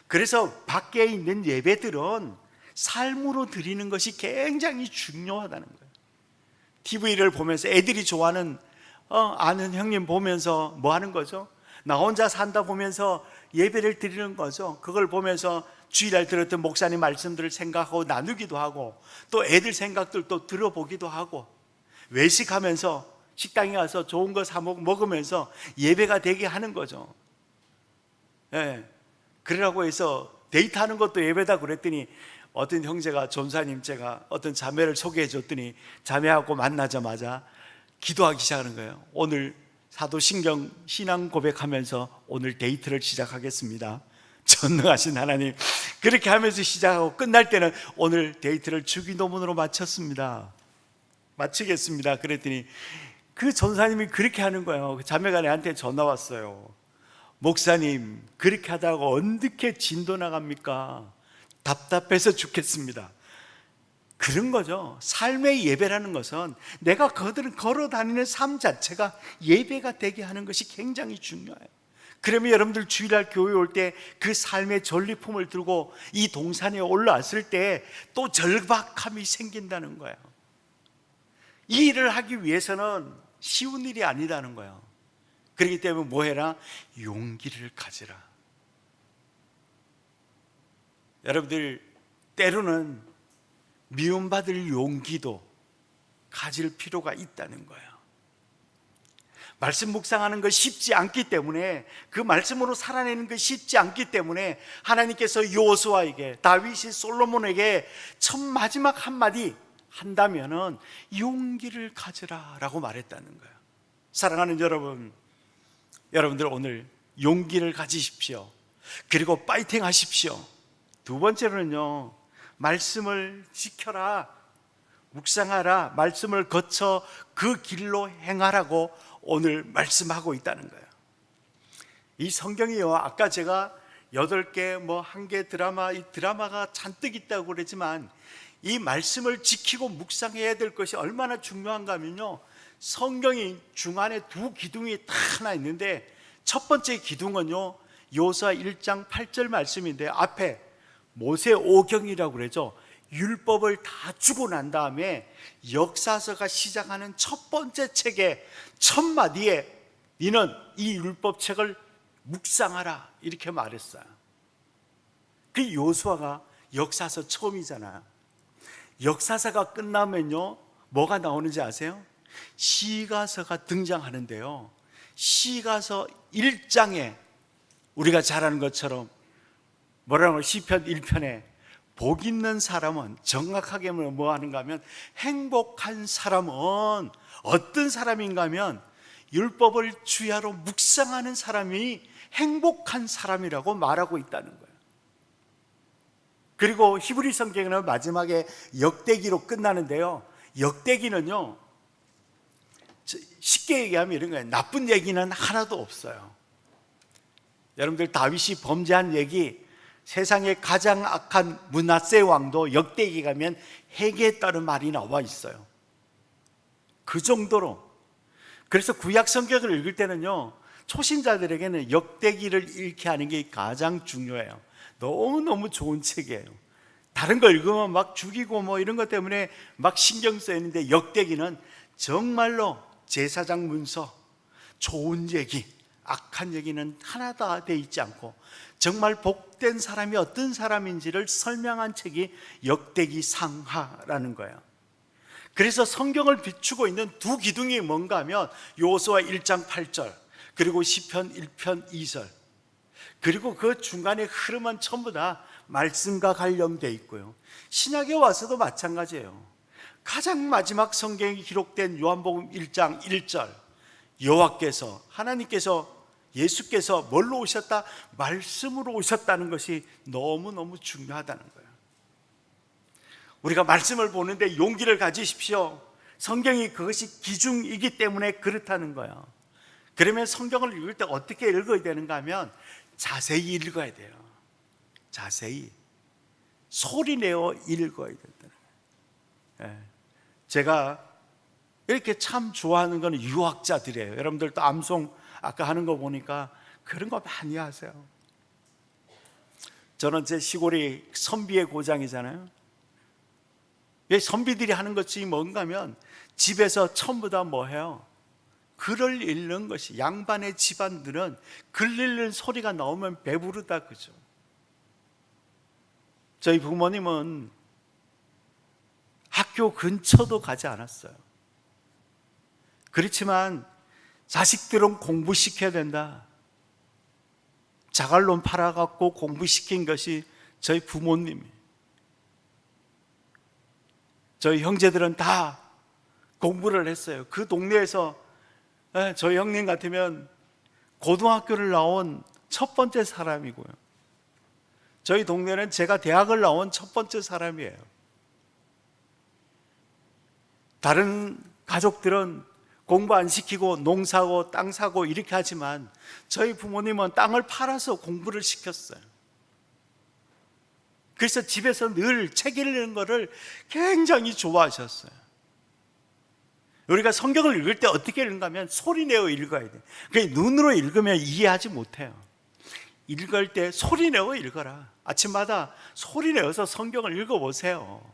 그래서 밖에 있는 예배들은 삶으로 드리는 것이 굉장히 중요하다는 거예요. TV를 보면서 애들이 좋아하는 아는 형님 보면서 뭐 하는 거죠? 나 혼자 산다 보면서 예배를 드리는 거죠. 그걸 보면서 주일날 들었던 목사님 말씀들을 생각하고 나누기도 하고, 또 애들 생각들도 들어보기도 하고, 외식하면서 식당에 가서 좋은 거 사 먹으면서 예배가 되게 하는 거죠. 예. 그러라고 해서 데이트하는 것도 예배다 그랬더니, 어떤 형제가, 전사님, 제가 어떤 자매를 소개해 줬더니 자매하고 만나자마자 기도하기 시작하는 거예요. 오늘 사도신경 신앙 고백하면서 오늘 데이트를 시작하겠습니다. 전능하신 하나님, 그렇게 하면서 시작하고 끝날 때는 오늘 데이트를 주기도문으로 마치겠습니다. 그랬더니 그 전사님이 그렇게 하는 거예요. 그 자매가 내한테 전화 왔어요. 목사님, 그렇게 하다가 어떻게 진도 나갑니까? 답답해서 죽겠습니다. 그런 거죠. 삶의 예배라는 것은 내가 걸어 다니는 삶 자체가 예배가 되게 하는 것이 굉장히 중요해요. 그러면 여러분들 주일날 교회 올 때 그 삶의 전리품을 들고 이 동산에 올라왔을 때 또 절박함이 생긴다는 거예요. 이 일을 하기 위해서는 쉬운 일이 아니다는 거예요. 그렇기 때문에 뭐 해라? 용기를 가지라. 여러분들, 때로는 미움받을 용기도 가질 필요가 있다는 거예요. 말씀 묵상하는 거 쉽지 않기 때문에, 그 말씀으로 살아내는 거 쉽지 않기 때문에 하나님께서 여호수아에게, 다윗이 솔로몬에게 첫 마지막 한마디 한다면은 용기를 가지라 라고 말했다는 거예요. 사랑하는 여러분, 여러분들 오늘 용기를 가지십시오. 그리고 파이팅 하십시오. 두 번째로는요, 말씀을 지켜라, 묵상하라, 말씀을 거쳐 그 길로 행하라고 오늘 말씀하고 있다는 거예요. 이 성경이요, 아까 제가 8개, 뭐 1개 드라마, 이 드라마가 잔뜩 있다고 그랬지만 이 말씀을 지키고 묵상해야 될 것이 얼마나 중요한가 하면요, 성경이 중안에 두 기둥이 다 하나 있는데 첫 번째 기둥은요, 요수아 1장 8절 말씀인데 앞에 모세오경이라고 그러죠. 율법을 다 주고 난 다음에 역사서가 시작하는 첫 번째 책의 첫 마디에 너는 이 율법책을 묵상하라 이렇게 말했어요. 그 요수아가 역사서 처음이잖아요. 역사서가 끝나면요, 뭐가 나오는지 아세요? 시가서가 등장하는데요, 시가서 1장에 우리가 잘 아는 것처럼 뭐라고, 시편 1편에 복 있는 사람은, 정확하게 뭐 하는가 하면 행복한 사람은 어떤 사람인가 하면 율법을 주야로 묵상하는 사람이 행복한 사람이라고 말하고 있다는 거예요. 그리고 히브리 성경에는 마지막에 역대기로 끝나는데요, 역대기는요, 쉽게 얘기하면 이런 거예요. 나쁜 얘기는 하나도 없어요. 여러분들 다윗이 범죄한 얘기, 세상의 가장 악한 므낫세 왕도 역대기 가면 회개했다는 말이 나와 있어요. 그 정도로. 그래서 구약 성경을 읽을 때는요, 초신자들에게는 역대기를 읽게 하는 게 가장 중요해요. 너무너무 좋은 책이에요. 다른 거 읽으면 막 죽이고 뭐 이런 것 때문에 막 신경 쓰이는데 역대기는 정말로 제사장 문서, 좋은 얘기, 악한 얘기는 하나도 돼 있지 않고 정말 복된 사람이 어떤 사람인지를 설명한 책이 역대기 상하라는 거예요. 그래서 성경을 비추고 있는 두 기둥이 뭔가 하면 요수아 1장 8절, 그리고 시편 1편 2절, 그리고 그 중간에 흐름은 전부 다 말씀과 관련되어 있고요, 신약에 와서도 마찬가지예요. 가장 마지막 성경이 기록된 요한복음 1장 1절, 여호와께서, 하나님께서, 예수께서 뭘로 오셨다? 말씀으로 오셨다는 것이 너무너무 중요하다는 거예요. 우리가 말씀을 보는데 용기를 가지십시오. 성경이 그것이 기준이기 때문에 그렇다는 거예요. 그러면 성경을 읽을 때 어떻게 읽어야 되는가 하면 자세히 읽어야 돼요. 자세히 소리내어 읽어야 된다는 거예요. 제가 이렇게 참 좋아하는 건 유학자들이에요. 여러분들도 암송 아까 하는 거 보니까 그런 거 많이 하세요. 저는 제 시골이 선비의 고장이잖아요. 선비들이 하는 것이 뭔가 하면 집에서 전부 다 뭐 해요? 글을 읽는 것이, 양반의 집안들은 글 읽는 소리가 나오면 배부르다 그죠. 저희 부모님은 학교 근처도 가지 않았어요. 그렇지만 자식들은 공부시켜야 된다, 자갈론 팔아갖고 공부시킨 것이 저희 부모님이에요. 저희 형제들은 다 공부를 했어요. 그 동네에서 저희 형님 같으면 고등학교를 나온 첫 번째 사람이고요, 저희 동네는 제가 대학을 나온 첫 번째 사람이에요. 다른 가족들은 공부 안 시키고 농사고 땅 사고 이렇게 하지만 저희 부모님은 땅을 팔아서 공부를 시켰어요. 그래서 집에서 늘 책 읽는 거를 굉장히 좋아하셨어요. 우리가 성경을 읽을 때 어떻게 읽는가 하면 소리내어 읽어야 돼요. 그러니까 눈으로 읽으면 이해하지 못해요. 읽을 때 소리내어 읽어라. 아침마다 소리내어서 성경을 읽어보세요.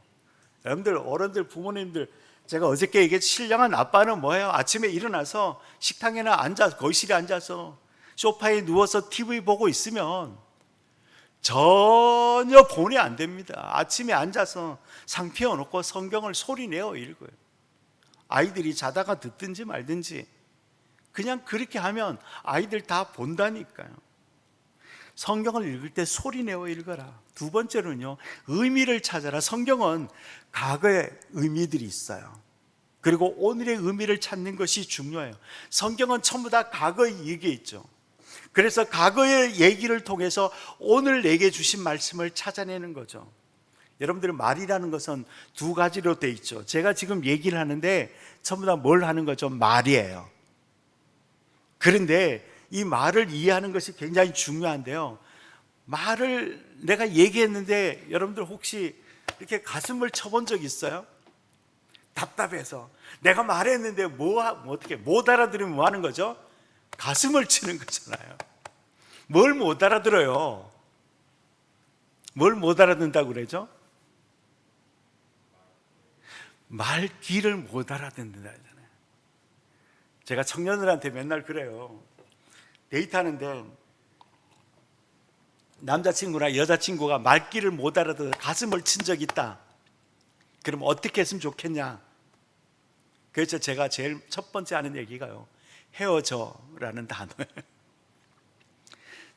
여러분들, 어른들, 부모님들, 제가 어저께 얘기했 신령한 아빠는 뭐예요? 아침에 일어나서 식탁에나 앉아서, 거실에 앉아서 소파에 누워서 TV 보고 있으면 전혀 본이 안 됩니다. 아침에 앉아서 상 피워놓고 성경을 소리내어 읽어요. 아이들이 자다가 듣든지 말든지 그냥 그렇게 하면 아이들 다 본다니까요. 성경을 읽을 때 소리내어 읽어라. 두 번째로는요, 의미를 찾아라. 성경은 과거의 의미들이 있어요. 그리고 오늘의 의미를 찾는 것이 중요해요. 성경은 전부 다 과거의 얘기 있죠. 그래서 과거의 얘기를 통해서 오늘 내게 주신 말씀을 찾아내는 거죠. 여러분들이 말이라는 것은 두 가지로 돼 있죠. 제가 지금 얘기를 하는데 전부 다 뭘 하는 거죠? 말이에요. 그런데 이 말을 이해하는 것이 굉장히 중요한데요. 말을 내가 얘기했는데 여러분들 혹시 이렇게 가슴을 쳐본 적 있어요? 답답해서 내가 말했는데 어떻게 못 알아들으면 뭐 하는 거죠? 가슴을 치는 거잖아요. 뭘 못 알아들어요? 뭘 못 알아듣는다고 그러죠? 말귀를 못 알아듣는다 하잖아요. 제가 청년들한테 맨날 그래요. 데이트하는데 남자친구나 여자친구가 말귀를 못 알아듣어 가슴을 친 적 있다. 그럼 어떻게 했으면 좋겠냐? 그래서 제가 제일 첫 번째 하는 얘기가요, 헤어져라는 단어예요.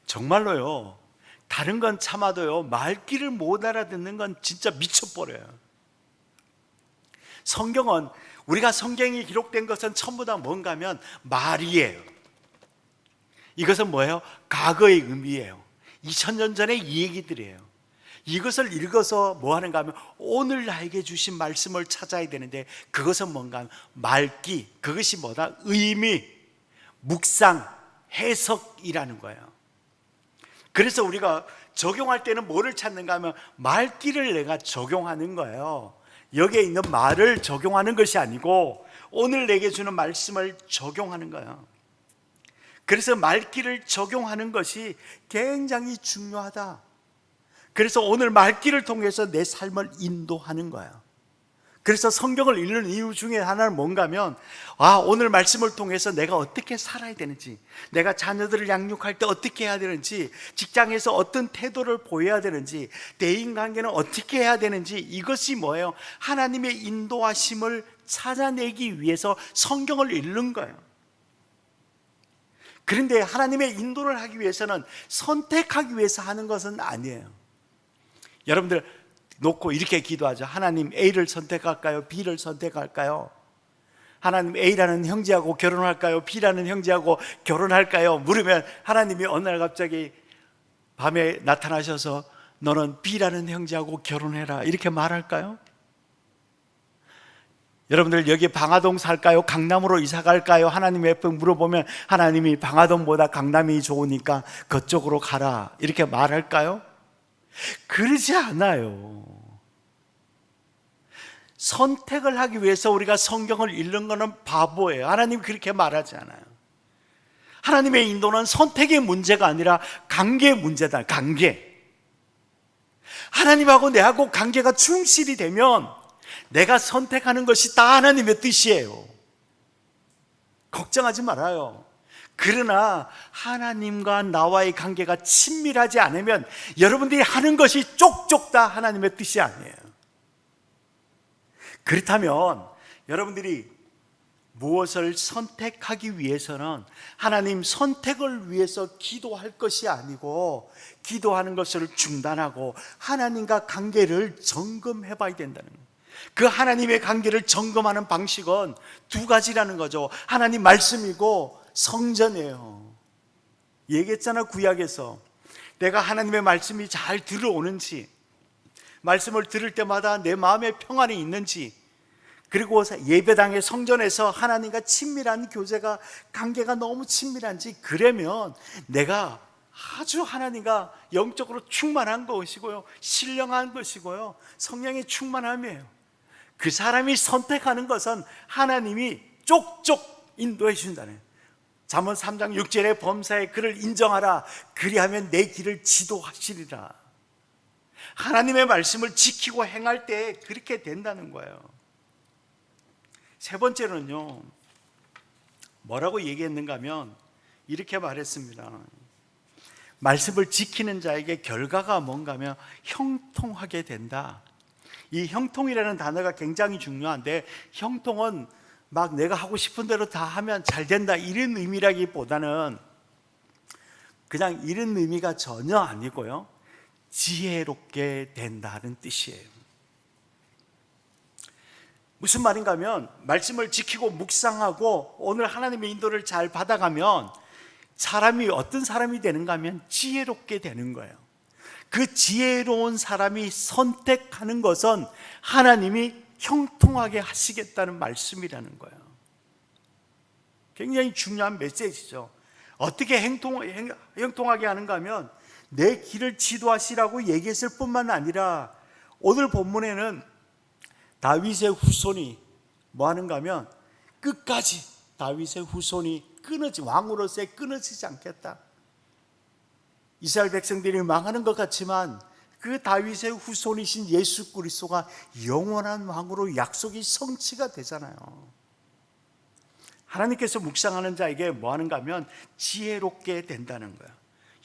정말로요, 다른 건 참아도요, 말귀를 못 알아듣는 건 진짜 미쳐버려요. 성경은, 우리가 성경이 기록된 것은 전부 다 뭔가 하면 말이에요. 이것은 뭐예요? 과거의 의미예요. 2000년 전의 이 얘기들이에요. 이것을 읽어서 뭐 하는가 하면 오늘 나에게 주신 말씀을 찾아야 되는데, 그것은 뭔가 하면 말기, 그것이 뭐다? 의미, 묵상, 해석이라는 거예요. 그래서 우리가 적용할 때는 뭐를 찾는가 하면 말기를 내가 적용하는 거예요. 여기에 있는 말을 적용하는 것이 아니고 오늘 내게 주는 말씀을 적용하는 거예요. 그래서 말기를 적용하는 것이 굉장히 중요하다. 그래서 오늘 말기를 통해서 내 삶을 인도하는 거예요. 그래서 성경을 읽는 이유 중에 하나는 뭔가 하면, 오늘 말씀을 통해서 내가 어떻게 살아야 되는지, 내가 자녀들을 양육할 때 어떻게 해야 되는지, 직장에서 어떤 태도를 보여야 되는지, 대인관계는 어떻게 해야 되는지, 이것이 뭐예요? 하나님의 인도하심을 찾아내기 위해서 성경을 읽는 거예요. 그런데 하나님의 인도를 하기 위해서는 선택하기 위해서 하는 것은 아니에요. 여러분들 놓고 이렇게 기도하죠. 하나님, A를 선택할까요? B를 선택할까요? 하나님, A라는 형제하고 결혼할까요? B라는 형제하고 결혼할까요? 물으면 하나님이 어느 날 갑자기 밤에 나타나셔서 너는 B라는 형제하고 결혼해라, 이렇게 말할까요? 여러분들 여기 방화동 살까요? 강남으로 이사 갈까요? 하나님의 옆에 물어보면 하나님이 방화동보다 강남이 좋으니까 그쪽으로 가라, 이렇게 말할까요? 그러지 않아요. 선택을 하기 위해서 우리가 성경을 읽는 것은 바보예요. 하나님 그렇게 말하지 않아요. 하나님의 인도는 선택의 문제가 아니라 관계의 문제다. 관계. 하나님하고 내하고 관계가 충실이 되면 내가 선택하는 것이 다 하나님의 뜻이에요. 걱정하지 말아요. 그러나 하나님과 나와의 관계가 친밀하지 않으면 여러분들이 하는 것이 쪽쪽 다 하나님의 뜻이 아니에요. 그렇다면 여러분들이 무엇을 선택하기 위해서는 하나님 선택을 위해서 기도할 것이 아니고 기도하는 것을 중단하고 하나님과 관계를 점검해 봐야 된다는 거예요. 그 하나님의 관계를 점검하는 방식은 두 가지라는 거죠. 하나님 말씀이고 성전이에요. 얘기했잖아, 구약에서 내가 하나님의 말씀이 잘 들어오는지, 말씀을 들을 때마다 내 마음에 평안이 있는지, 그리고 예배당의 성전에서 하나님과 친밀한 교제가, 관계가 너무 친밀한지, 그러면 내가 아주 하나님과 영적으로 충만한 것이고요, 신령한 것이고요, 성령의 충만함이에요. 그 사람이 선택하는 것은 하나님이 쪽쪽 인도해 주신다는, 잠언 3장 6절에 범사의 그를 인정하라, 그리하면 내 길을 지도하시리라. 하나님의 말씀을 지키고 행할 때 그렇게 된다는 거예요. 세 번째는요, 뭐라고 얘기했는가 하면 이렇게 말했습니다. 말씀을 지키는 자에게 결과가 뭔가 하면 형통하게 된다. 이 형통이라는 단어가 굉장히 중요한데, 형통은 막 내가 하고 싶은 대로 다 하면 잘 된다, 이런 의미라기보다는 그냥 이런 의미가 전혀 아니고요, 지혜롭게 된다는 뜻이에요. 무슨 말인가 하면 말씀을 지키고 묵상하고 오늘 하나님의 인도를 잘 받아가면 사람이 어떤 사람이 되는가 하면 지혜롭게 되는 거예요. 그 지혜로운 사람이 선택하는 것은 하나님이 형통하게 하시겠다는 말씀이라는 거예요. 굉장히 중요한 메시지죠. 어떻게 형통하게 하는가 하면 내 길을 지도하시라고 얘기했을 뿐만 아니라 오늘 본문에는 다윗의 후손이 뭐 하는가 하면 끝까지 다윗의 후손이 왕으로서의 끊어지지 않겠다. 이스라엘 백성들이 망하는 것 같지만 그 다윗의 후손이신 예수 그리스도가 영원한 왕으로 약속이 성취가 되잖아요. 하나님께서 묵상하는 자에게 뭐 하는가 하면 지혜롭게 된다는 거예요.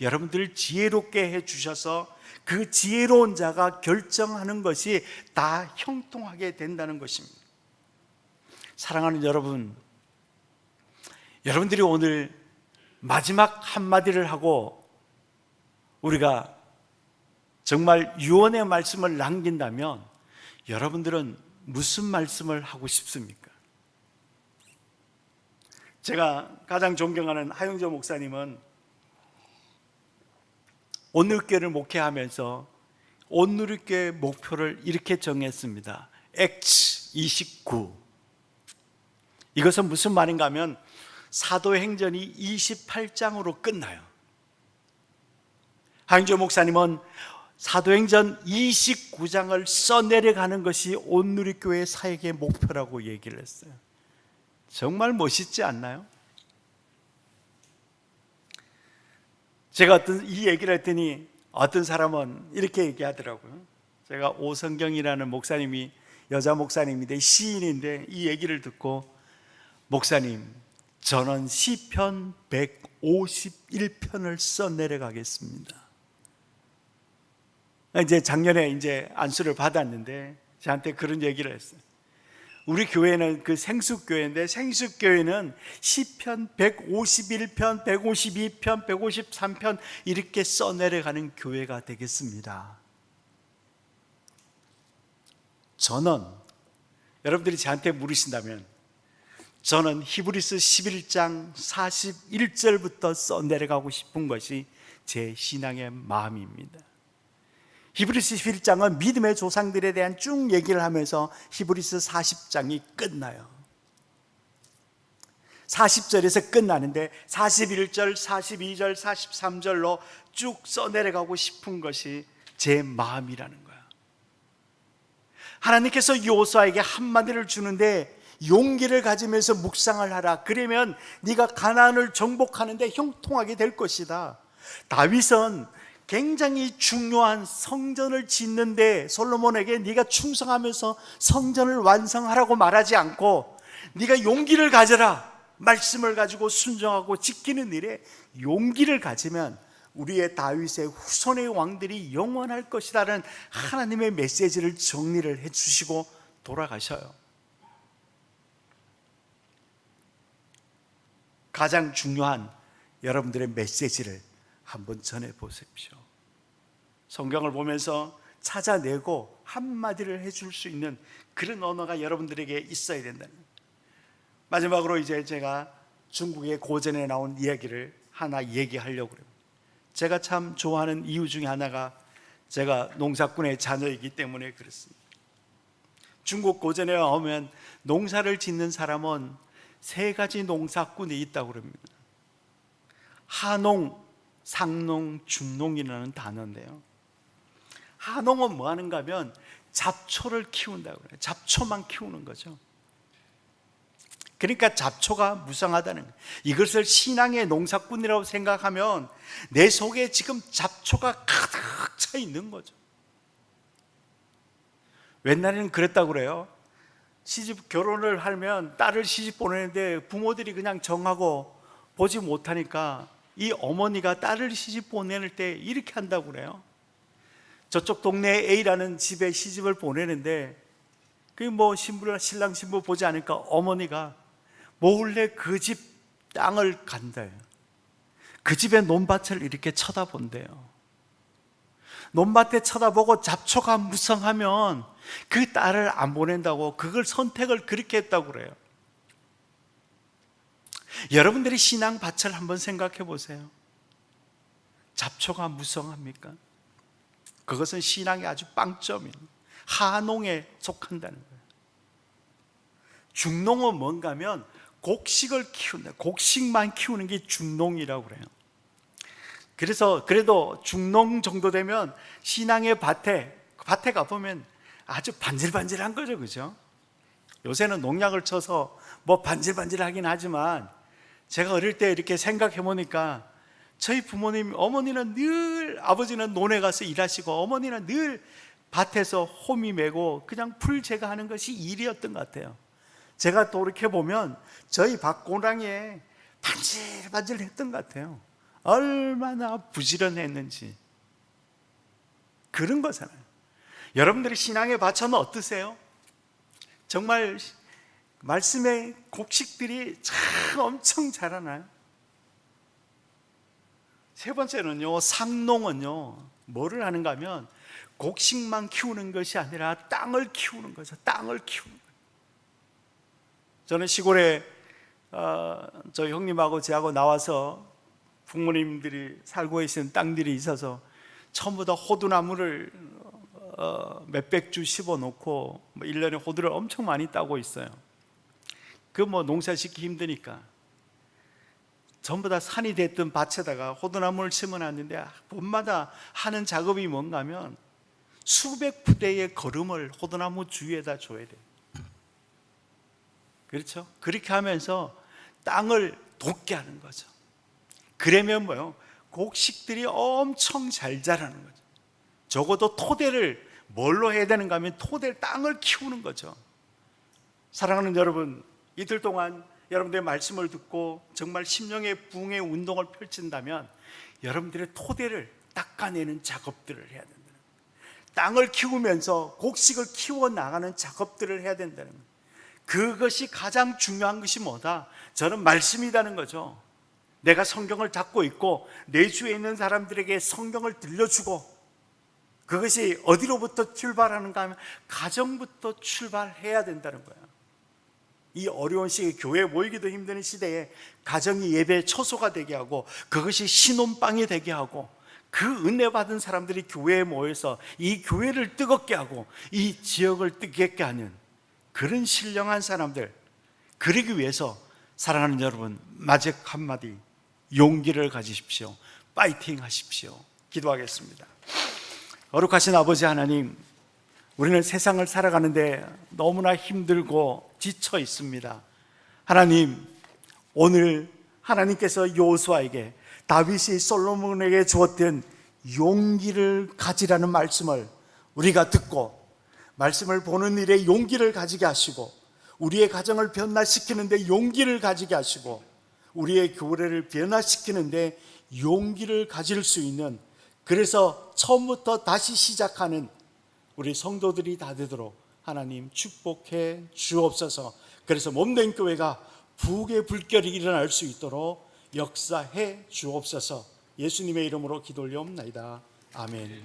여러분들 지혜롭게 해주셔서 그 지혜로운 자가 결정하는 것이 다 형통하게 된다는 것입니다. 사랑하는 여러분, 여러분들이 오늘 마지막 한마디를 하고 우리가 정말 유언의 말씀을 남긴다면 여러분들은 무슨 말씀을 하고 싶습니까? 제가 가장 존경하는 하용조 목사님은 온누리교회를 목회하면서 온누리교회 목표를 이렇게 정했습니다. X 29. 이것은 무슨 말인가 하면 사도행전이 28장으로 끝나요. 하용조 목사님은 사도행전 29장을 써내려가는 것이 온누리교회 사역의 목표라고 얘기를 했어요. 정말 멋있지 않나요? 제가 이 얘기를 했더니 어떤 사람은 이렇게 얘기하더라고요. 제가 오성경이라는 목사님이 여자 목사님인데 시인인데 이 얘기를 듣고 목사님, 저는 시편 151편을 써내려가겠습니다. 이제 작년에 안수를 받았는데 저한테 그런 얘기를 했어요. 우리 교회는 그 생수교회인데 생수교회는 시편 151편, 152편, 153편 이렇게 써내려가는 교회가 되겠습니다. 저는 여러분들이 저한테 물으신다면 저는 히브리서 11장 41절부터 써내려가고 싶은 것이 제 신앙의 마음입니다. 히브리서 11장은 믿음의 조상들에 대한 쭉 얘기를 하면서 히브리서 40장이 끝나요. 40절에서 끝나는데 41절, 42절, 43절로 쭉 써내려가고 싶은 것이 제 마음이라는 거예요. 하나님께서 요수아에게 한마디를 주는데 용기를 가지면서 묵상을 하라. 그러면 네가 가나안을 정복하는데 형통하게 될 것이다. 다윗은 굉장히 중요한 성전을 짓는데 솔로몬에게 네가 충성하면서 성전을 완성하라고 말하지 않고 네가 용기를 가져라. 말씀을 가지고 순종하고 지키는 일에 용기를 가지면 우리의 다윗의 후손의 왕들이 영원할 것이라는 하나님의 메시지를 정리를 해주시고 돌아가셔요. 가장 중요한 여러분들의 메시지를 한번 전해보십시오. 성경을 보면서 찾아내고 한마디를 해줄 수 있는 그런 언어가 여러분들에게 있어야 된다는 거예요. 마지막으로 이제 제가 중국의 고전에 나온 이야기를 하나 얘기하려고 해요. 제가 참 좋아하는 이유 중에 하나가 제가 농사꾼의 자녀이기 때문에 그렇습니다. 중국 고전에 오면 농사를 짓는 사람은 세 가지 농사꾼이 있다고 합니다. 하농, 상농, 중농이라는 단어인데요. 하농은 뭐 하는가 하면 잡초를 키운다고 그래요. 잡초만 키우는 거죠. 그러니까 잡초가 무성하다는 거예요. 이것을 신앙의 농사꾼이라고 생각하면 내 속에 지금 잡초가 가득 차 있는 거죠. 옛날에는 그랬다고 그래요. 결혼을 하면 딸을 시집 보내는데 부모들이 그냥 정하고 보지 못하니까 이 어머니가 딸을 시집 보내는 때 이렇게 한다고 그래요. 저쪽 동네 A라는 집에 시집을 보내는데 신랑 신부 보지 않으니까 어머니가 몰래 그 집 땅을 간대요. 그 집의 논밭을 이렇게 쳐다본대요. 논밭에 쳐다보고 잡초가 무성하면 그 딸을 안 보낸다고 그걸 선택을 그렇게 했다고 그래요. 여러분들이 신앙밭을 한번 생각해 보세요. 잡초가 무성합니까? 그것은 신앙의 아주 빵점인 하농에 속한다는 거예요. 중농은 뭔가 하면 곡식을 키운다. 곡식만 키우는 게 중농이라고 그래요. 그래서 그래도 중농 정도 되면 신앙의 밭에 가보면 아주 반질반질한 거죠, 그죠? 요새는 농약을 쳐서 뭐 반질반질하긴 하지만 제가 어릴 때 이렇게 생각해 보니까 저희 부모님, 어머니는 늘, 아버지는 논에 가서 일하시고 어머니는 늘 밭에서 호미 메고 그냥 풀 제거하는 것이 일이었던 것 같아요. 제가 돌이켜보면 저희 밭고랑에 반질반질했던 것 같아요. 얼마나 부지런했는지. 그런 거잖아요. 여러분들이 신앙의 밭은 어떠세요? 정말 말씀의 곡식들이 참 엄청 자라나요? 세 번째는요, 상농은요, 뭐를 하는가 하면 곡식만 키우는 것이 아니라 땅을 키우는 거죠. 땅을 키우는 거예요. 저는 시골에 저 형님하고 저하고 나와서 부모님들이 살고 계신 땅들이 있어서 처음부터 호두나무를 몇백 주 심어 놓고 1년에 호두를 엄청 많이 따고 있어요. 그 뭐 농사 짓기 힘드니까 전부 다 산이 됐던 밭에다가 호두나무를 심어 놨는데 봄마다 하는 작업이 뭔가 하면 수백 부대의 거름을 호두나무 주위에다 줘야 돼요. 그렇죠? 그렇게 하면서 땅을 돋게 하는 거죠. 그러면 뭐요? 곡식들이 엄청 잘 자라는 거죠. 적어도 토대를 뭘로 해야 되는가 하면 토대를, 땅을 키우는 거죠. 사랑하는 여러분, 이틀 동안 여러분들의 말씀을 듣고 정말 심령의 부흥의 운동을 펼친다면 여러분들의 토대를 닦아내는 작업들을 해야 된다는 거예요. 땅을 키우면서 곡식을 키워나가는 작업들을 해야 된다는 거예요. 그것이 가장 중요한 것이 뭐다? 저는 말씀이라는 거죠. 내가 성경을 잡고 있고 내 주위에 있는 사람들에게 성경을 들려주고, 그것이 어디로부터 출발하는가 하면 가정부터 출발해야 된다는 거예요. 이 어려운 시기에 교회에 모이기도 힘든 시대에 가정이 예배의 처소가 되게 하고 그것이 신혼방이 되게 하고 그 은혜 받은 사람들이 교회에 모여서 이 교회를 뜨겁게 하고 이 지역을 뜨겁게 하는 그런 신령한 사람들, 그러기 위해서 사랑하는 여러분, 마지막 한마디, 용기를 가지십시오. 파이팅 하십시오. 기도하겠습니다. 거룩하신 아버지 하나님, 우리는 세상을 살아가는데 너무나 힘들고 지쳐 있습니다. 하나님, 오늘 하나님께서 여호수아에게, 다윗이 솔로몬에게 주었던 용기를 가지라는 말씀을 우리가 듣고 말씀을 보는 일에 용기를 가지게 하시고, 우리의 가정을 변화시키는데 용기를 가지게 하시고, 우리의 교회를 변화시키는데 용기를 가질 수 있는, 그래서 처음부터 다시 시작하는 우리 성도들이 다 되도록 하나님 축복해 주옵소서. 그래서 몸된 교회가 부흥의 불결이 일어날 수 있도록 역사해 주옵소서. 예수님의 이름으로 기도 올려옵나이다. 아멘.